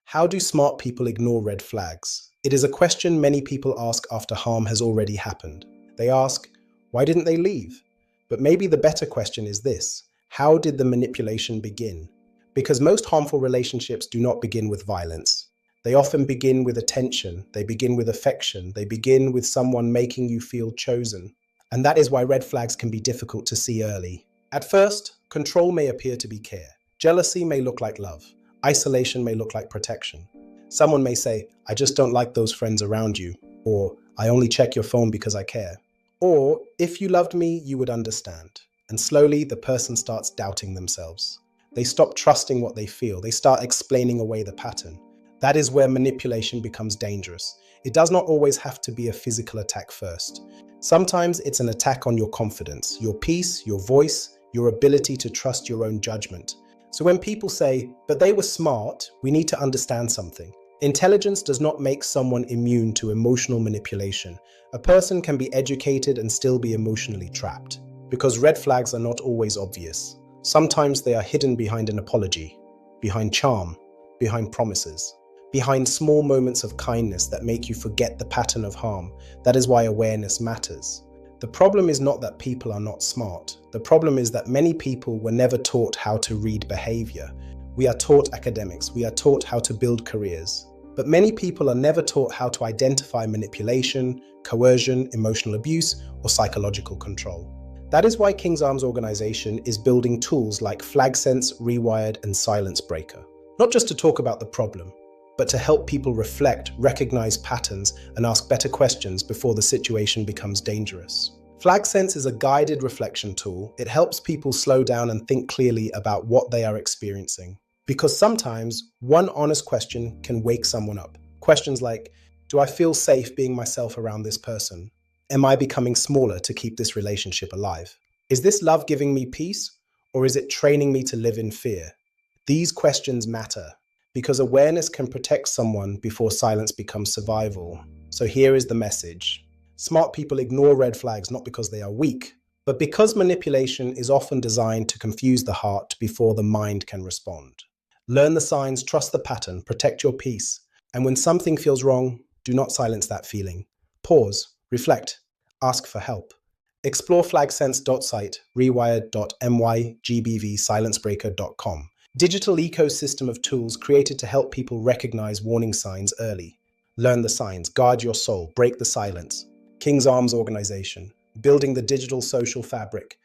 How do smart people ignore red flags? It is a question many people ask after harm has already happened. They ask, why didn't they leave? But maybe the better question is this: how did the manipulation begin? Because most harmful relationships do not begin with violence. They often begin with attention, they begin with affection, they begin with someone making you feel chosen. And that is why red flags can be difficult to see early. At first, control may appear to be care. Jealousy may look like love. Isolation may look like protection. Someone may say, I just don't like those friends around you, or I only check your phone because I care. Or, if you loved me, you would understand. And slowly, the person starts doubting themselves. They stop trusting what they feel. They start explaining away the pattern. That is where manipulation becomes dangerous. It does not always have to be a physical attack first. Sometimes it's an attack on your confidence, your peace, your voice, your ability to trust your own judgment. So when people say, but they were smart, we need to understand something. Intelligence does not make someone immune to emotional manipulation. A person can be educated and still be emotionally trapped, because red flags are not always obvious. Sometimes they are hidden behind an apology, behind charm, behind promises, behind small moments of kindness that make you forget the pattern of harm. That is why awareness matters. The problem is not that people are not smart. The problem is that many people were never taught how to read behavior. We are taught academics, we are taught how to build careers. But many people are never taught how to identify manipulation, coercion, emotional abuse, or psychological control. That is why King's Arms organization is building tools like FlagSense, Rewired, and Silence Breaker. Not just to talk about the problem, but to help people reflect, recognize patterns, and ask better questions before the situation becomes dangerous. FlagSense is a guided reflection tool. It helps people slow down and think clearly about what they are experiencing. Because sometimes one honest question can wake someone up. Questions like, do I feel safe being myself around this person? Am I becoming smaller to keep this relationship alive? Is this love giving me peace, or is it training me to live in fear? These questions matter, because awareness can protect someone before silence becomes survival. So here is the message. Smart people ignore red flags not because they are weak, but because manipulation is often designed to confuse the heart before the mind can respond. Learn the signs, trust the pattern, protect your peace. And when something feels wrong, do not silence that feeling. Pause, reflect, ask for help. Explore flagsense.site, rewired.my, gbvsilencebreaker.com. Digital ecosystem of tools created to help people recognize warning signs early. Learn the signs, guard your soul, break the silence. King's Arms Organization, building the digital social fabric